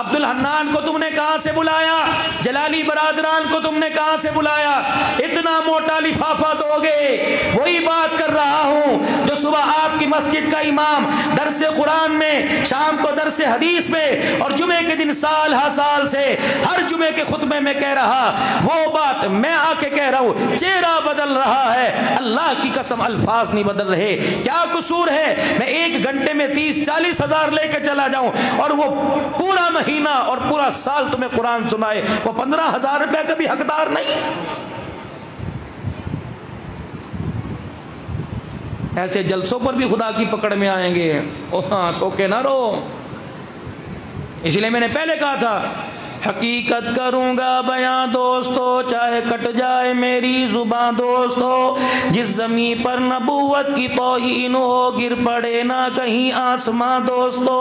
عبد الحنان کو تم نے کہاں سے بلایا؟ جلالی برادران کو تم نے کہاں سے بلایا؟ اتنا موٹا لفافہ دو گے؟ وہی بات کر رہا ہوں جو صبح آپ کی مسجد کا امام درس قرآن میں، شام کو درس حدیث میں، اور جمعے کے دن سال ہا سال سے ہر جمعے کے خطبے میں کہہ رہا، وہ بات میں آ کے کہہ رہا ہوں۔ چہرہ بدل رہا ہے، اللہ کی قسم الفاظ نہیں بدل رہے۔ کیا قصور ہے میں 1 گھنٹے میں 30-40 ہزار لے کے چلا جاؤں اور وہ پورا مہینہ اور پورا سال تمہیں قرآن سنائے؟ وہ 15,000 روپے کا بھی حقدار نہیں۔ ایسے جلسوں پر بھی خدا کی پکڑ میں آئیں گے۔ ہاں، سو کے نہ رو۔ اس لیے میں نے پہلے کہا تھا حقیقت کروں گا بیاں دوستو، چاہے کٹ جائے میری زباں دوستو، جس زمین پر نبوت کی توہین ہو گر پڑے نہ کہیں آسماں دوستو۔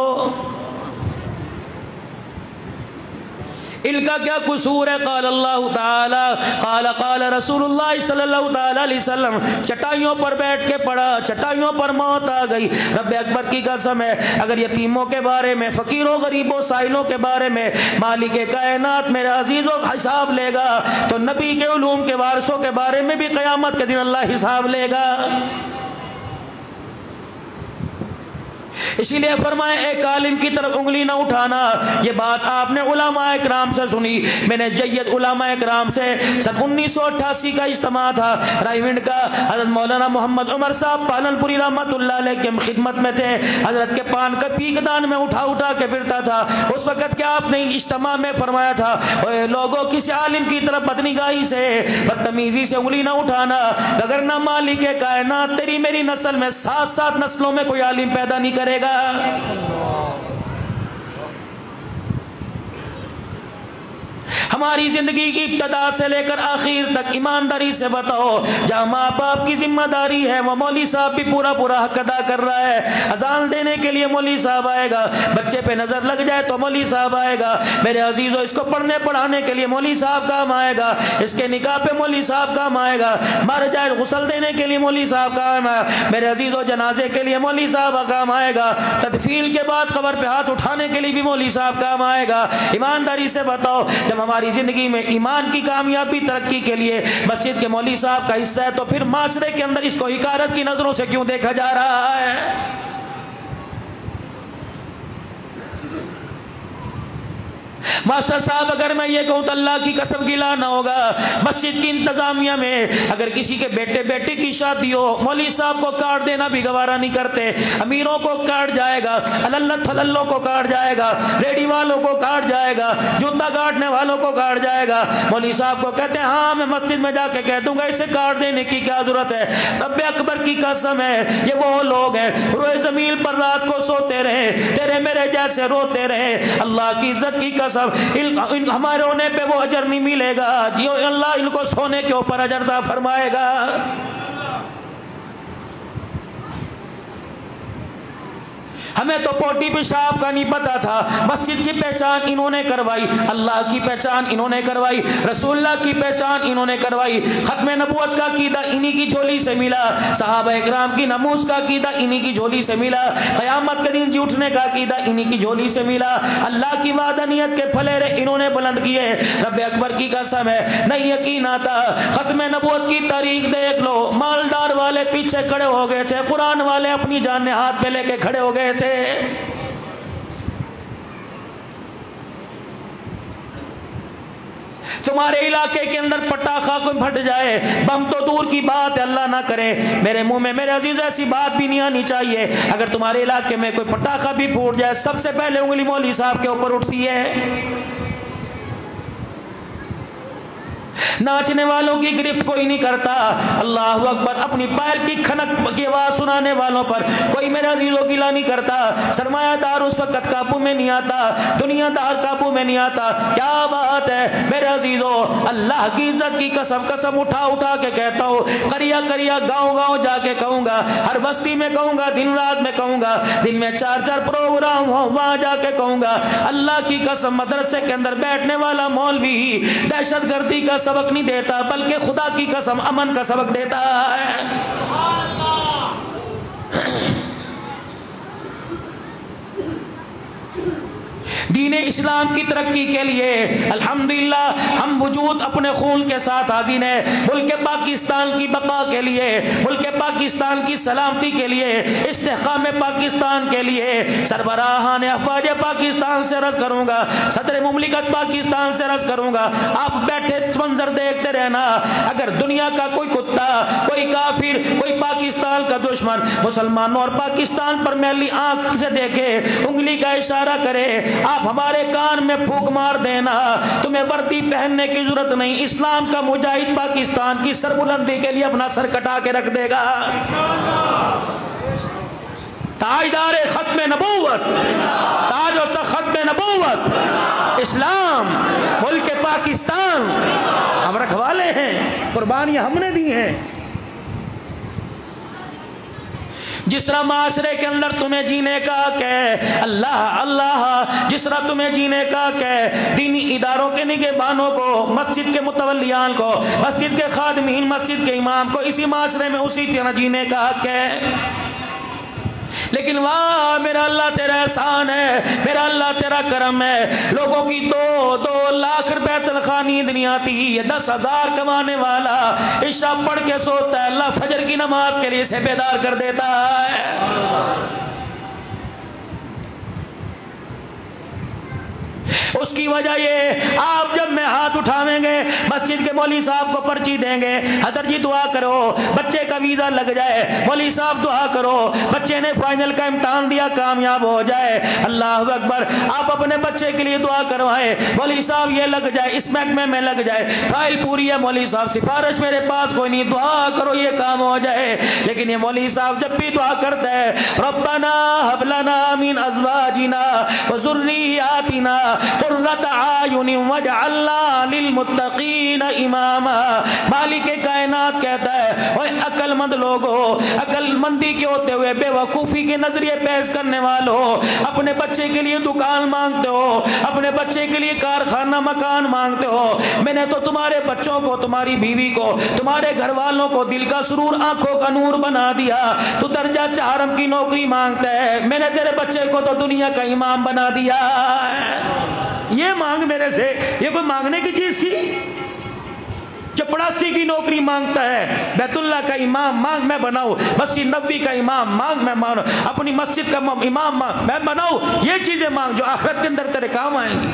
ان کا کیا قصور ہے؟ قال اللہ تعالی قال رسول اللہ صلی اللہ تعالی علیہ وسلم، چٹائیوں پر بیٹھ کے پڑھا، چٹائیوں پر موت آ گئی۔ رب اکبر کی قسم ہے، اگر یتیموں کے بارے میں، فقیروں غریبوں سائلوں کے بارے میں مالک کائنات میرے عزیزوں حساب لے گا تو نبی کے علوم کے وارثوں کے بارے میں بھی قیامت کے دن اللہ حساب لے گا۔ اسی لیے فرمائے ایک عالم کی طرف انگلی نہ اٹھانا۔ یہ بات آپ نے علماء اکرام سے سنی۔ میں نے جید علماء اکرام سے سن 1988 کا اجتماع تھا رائیونڈ کا، حضرت مولانا محمد عمر صاحب پالن پوری رحمت اللہ علیہ کے خدمت میں تھے۔ حضرت کے پان کا پیکدان میں اٹھا کے پھرتا تھا۔ اس وقت کیا آپ نے اجتماع میں فرمایا تھا، اے لوگوں کسی عالم کی طرف بدنگاہی سے بدتمیزی سے انگلی نہ اٹھانا، اگر نہ مالک کائنات تیری میری نسل میں 7 نسلوں میں کوئی عالم پیدا نہیں کرے گا۔ ہماری زندگی کی ابتدا سے لے کر آخر تک ایمانداری سے بتاؤ، جہاں ماں باپ کی ذمہ داری ہے وہ مولوی صاحب بھی پورا حق ادا کر رہا ہے۔ اذان دینے کے لیے مولوی صاحب آئے گا، بچے پہ نظر لگ جائے تو مولوی صاحب آئے گا، میرے عزیزوں اس کو پڑھنے پڑھانے کے لیے مولوی صاحب کام آئے گا، اس کے نکاح پہ مولوی صاحب کام آئے گا، مر جائے غسل دینے کے لیے مولوی صاحب کام آئے گا، میرے عزیزوں جنازے کے لیے مولوی صاحب کام آئے گا، تدفین کے بعد قبر پہ ہاتھ اٹھانے کے لیے بھی مولوی صاحب کام آئے گا۔ ایمانداری سے بتاؤ، جب ہماری زندگی میں ایمان کی کامیابی ترقی کے لیے مسجد کے مولوی صاحب کا حصہ ہے تو پھر معاشرے کے اندر اس کو حقارت کی نظروں سے کیوں دیکھا جا رہا ہے؟ ماسٹر صاحب اگر میں یہ کہوں تو اللہ کی قسم گلا نہ ہوگا، مسجد کی انتظامیہ میں اگر کسی کے بیٹے بیٹی کی شادی ہو مولوی صاحب کو کارڈ دینا بھی گوارا نہیں کرتے، امیروں کو کارڈ جائے گا، اللہ تھللوں کو کارڈ جائے گا، ریڈی والوں کو کارڈ جائے گا، جوتا کاٹنے والوں کو کارڈ جائے گا، مولوی صاحب کو کہتے ہیں ہاں میں مسجد میں جا کے کہہ دوں گا، اسے کارڈ دینے کی کیا ضرورت ہے؟ رب اکبر کی قسم ہے یہ وہ لوگ ہیں روئے زمین پر رات کو سوتے رہے، تیرے میرے جیسے روتے رہے، اللہ کی عزت کی قسم ہمارے رونے پہ وہ اجر نہیں ملے گا جو اللہ ان کو سونے کے اوپر اجر عطا فرمائے گا۔ ہمیں تو پوٹی پیشاب کا نہیں پتا تھا، مسجد کی پہچان انہوں نے کروائی، اللہ کی پہچان انہوں نے کروائی، رسول اللہ کی پہچان انہوں نے کروائی، ختم نبوت کا عقیدہ انہی کی جھولی سے ملا، صحابہ اکرام کی ناموس کا عقیدہ انہی کی جھولی سے ملا، قیامت کے دن جی اٹھنے کا عقیدہ انہی کی جھولی سے ملا، اللہ کی وحدانیت کے پھلیرے انہوں نے بلند کیے۔ رب اکبر کی قسم ہے نہیں یقین آتا، ختم نبوت کی تاریخ دیکھ لو، مالدار والے پیچھے کھڑے ہو گئے تھے، قرآن والے اپنی جان ہاتھ پہ لے کے کھڑے ہو گئے تھے۔ تمہارے علاقے کے اندر پٹاخہ کوئی پھٹ جائے، بم تو دور کی بات ہے، اللہ نہ کرے میرے منہ میں میرے عزیز ایسی بات بھی نہیں آنی چاہیے، اگر تمہارے علاقے میں کوئی پٹاخہ بھی پھوٹ جائے سب سے پہلے انگلی مولوی صاحب کے اوپر اٹھتی ہے۔ ناچنے والوں کی گرفت کوئی نہیں کرتا، اللہ اکبر، اپنی پائل کی کھنک کی آواز سنانے والوں پر کوئی میرے عزیزوں گلا نہیں کرتا، سرمایہ دار اس وقت قابو میں نہیں آتا، دنیا دار قابو میں نہیں آتا۔ کیا بات ہے میرے عزیزوں، اللہ کی عزت کی قسم اٹھا کے کہتا ہوں، کریا گاؤں گاؤں جا کے کہوں گا، ہر بستی میں کہوں گا، دن رات میں کہوں گا، دن میں 4 پروگرام ہو وہاں جا کے کہوں گا، اللہ کی قسم مدرسے کے اندر بیٹھنے والا مولوی دہشت گردی کا سبق نہیں دیتا بلکہ خدا کی قسم امن کا سبق دیتا ہے۔ دین اسلام کی ترقی کے لیے الحمدللہ ہم وجود اپنے خون کے ساتھ حاضر ہیں، ملک پاکستان کی بقا کے لیے، ملک پاکستان کی سلامتی کے لیے، استحکام پاکستان کے لیے سربراہان افواج پاکستان سے عرض کروں گا، صدر مملکت پاکستان سے عرض کروں گا، آپ بیٹھے منظر دیکھتے رہنا، اگر دنیا کا کوئی کتا، کوئی کافر، کوئی پاکستان کا دشمن مسلمانوں اور پاکستان پر میلی آنکھ سے دیکھے، انگلی کا اشارہ کرے، آپ ہمارے کان میں پھونک مار دینا، تمہیں وردی پہننے کی ضرورت نہیں، اسلام کا مجاہد پاکستان کی سربلندی کے لیے اپنا سر کٹا کے رکھ دے گا۔ تاجدار ختم نبوت، تاج و تخت ختم نبوت اسلام، ملک پاکستان ہم رکھوالے ہیں، قربانیاں ہم نے دی ہیں۔ جس طرح معاشرے کے اندر تمہیں جینے کا حق ہے، اللہ اللہ، جس طرح تمہیں جینے کا حق ہے، دینی اداروں کے نگہبانوں کو، مسجد کے متولیان کو، مسجد کے خادمین، مسجد کے امام کو اسی معاشرے میں اسی طرح جینے کا حق ہے۔ لیکن واہ میرا اللہ تیرا احسان ہے، میرا اللہ تیرا کرم ہے، لوگوں کی 2 لاکھ روپے تنخواہ نیند نہیں آتی، یہ 10,000 کمانے والا عشاء پڑھ کے سوتا ہے، اللہ فجر کی نماز کے لیے اسے بیدار کر دیتا ہے۔ اس کی وجہ یہ، آپ جب میں ہاتھ اٹھاویں گے مسجد کے مولوی صاحب کو پرچی دیں گے، حضرت جی دعا کرو بچے کا ویزا لگ جائے، مولوی صاحب دعا کرو بچے نے فائنل کا امتحان دیا کامیاب ہو جائے، اللہ اکبر، آپ اپنے بچے کے لیے دعا کروائیں، مولوی صاحب یہ لگ جائے، اس محکمے میں لگ جائے، فائل پوری ہے مولوی صاحب، سفارش میرے پاس کوئی نہیں، دعا کرو یہ کام ہو جائے۔ لیکن یہ مولوی صاحب جب بھی دعا کرتا ہے ربنا هب لنا من ازواجنا وذرياتنا قرۃ اعین واجعلنا للمتقین اماما، مالک کائنات کہتا ہے اوے عقل مند لوگو، عقل مندی کے ہوتے ہوئے بے وقوفی کے نظریے پیش کرنے والوں، اپنے بچے کے لیے دکان مانگتے ہو، اپنے بچے کے لیے کارخانہ مکان مانگتے ہو، میں نے تو تمہارے بچوں کو، تمہاری بیوی کو، تمہارے گھر والوں کو دل کا سرور، آنکھوں کا نور بنا دیا، تو درجہ 4 کی نوکری مانگتا ہے، میں نے تیرے بچے کو تو دنیا کا امام بنا دیا۔ یہ مانگ میرے سے، یہ کوئی مانگنے کی چیز تھی؟ چپڑاسی کی نوکری مانگتا ہے، بیت اللہ کا امام مانگ میں بناؤں، مسجد نبوی کا امام مانگ میں بناؤں، اپنی مسجد کا امام میں بناؤں، یہ چیزیں مانگ جو آخرت کے اندر تیرے کام آئیں گی۔